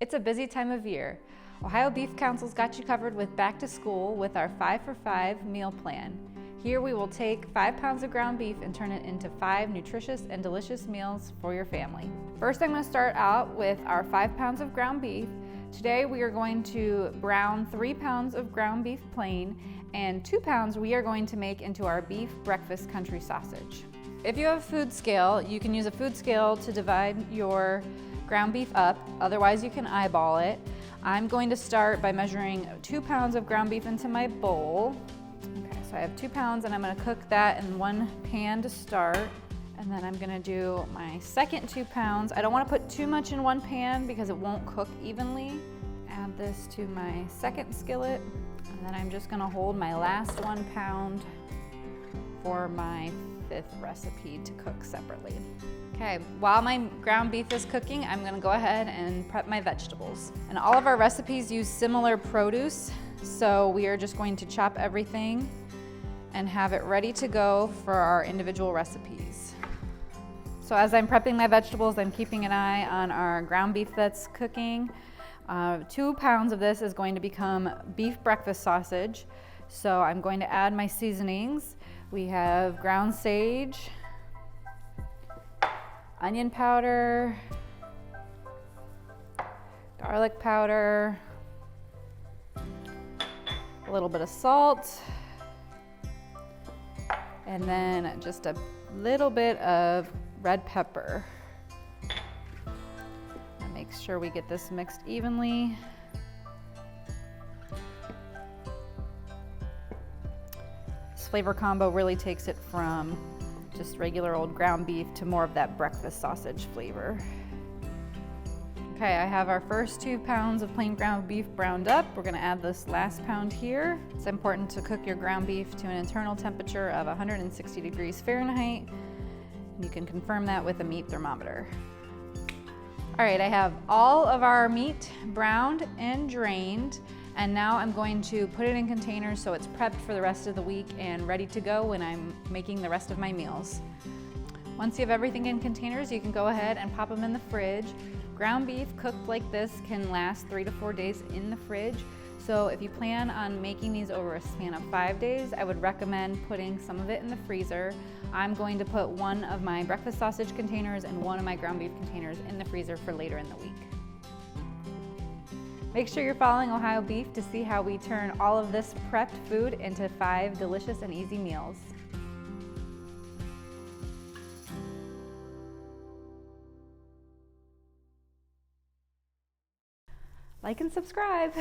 It's a busy time of year. Ohio Beef Council's got you covered with back to school with our 5 for 5 meal plan. Here we will take 5 pounds of ground beef and turn it into 5 nutritious and delicious meals for your family. First, I'm going to start out with our 5 pounds of ground beef. Today we are going to brown 3 pounds of ground beef plain, and 2 pounds we are going to make into our beef breakfast country sausage. If you have a food scale, you can use a food scale to divide your ground beef up, otherwise you can eyeball it. I'm going to start by measuring 2 pounds of ground beef into my bowl. Okay, so I have 2 pounds and I'm going to cook that in one pan to start. And then I'm going to do my second 2 pounds. I don't want to put too much in one pan because it won't cook evenly. Add this to my second skillet. And then I'm just going to hold my last 1 pound for my 5th recipe to cook separately. Okay, while my ground beef is cooking, I'm going to go ahead and prep my vegetables. And all of our recipes use similar produce, so we are just going to chop everything and have it ready to go for our individual recipes. So as I'm prepping my vegetables, I'm keeping an eye on our ground beef that's cooking. 2 pounds of this is going to become beef breakfast sausage. So I'm going to add my seasonings. We have ground sage, onion powder, garlic powder, a little bit of salt, and then just a little bit of red pepper. Make sure we get this mixed evenly. This flavor combo really takes it from just regular old ground beef to more of that breakfast sausage flavor. Okay, I have our first 2 pounds of plain ground beef browned up. We're going to add this last pound here. It's important to cook your ground beef to an internal temperature of 160 degrees Fahrenheit. You can confirm that with a meat thermometer. All right, I have all of our meat browned and drained, and now I'm going to put it in containers so it's prepped for the rest of the week and ready to go when I'm making the rest of my meals. Once you have everything in containers, you can go ahead and pop them in the fridge. Ground beef cooked like this can last 3 to 4 days in the fridge. So if you plan on making these over a span of 5 days, I would recommend putting some of it in the freezer. I'm going to put one of my breakfast sausage containers and one of my ground beef containers in the freezer for later in the week. Make sure you're following Ohio Beef to see how we turn all of this prepped food into 5 delicious and easy meals. Like and subscribe.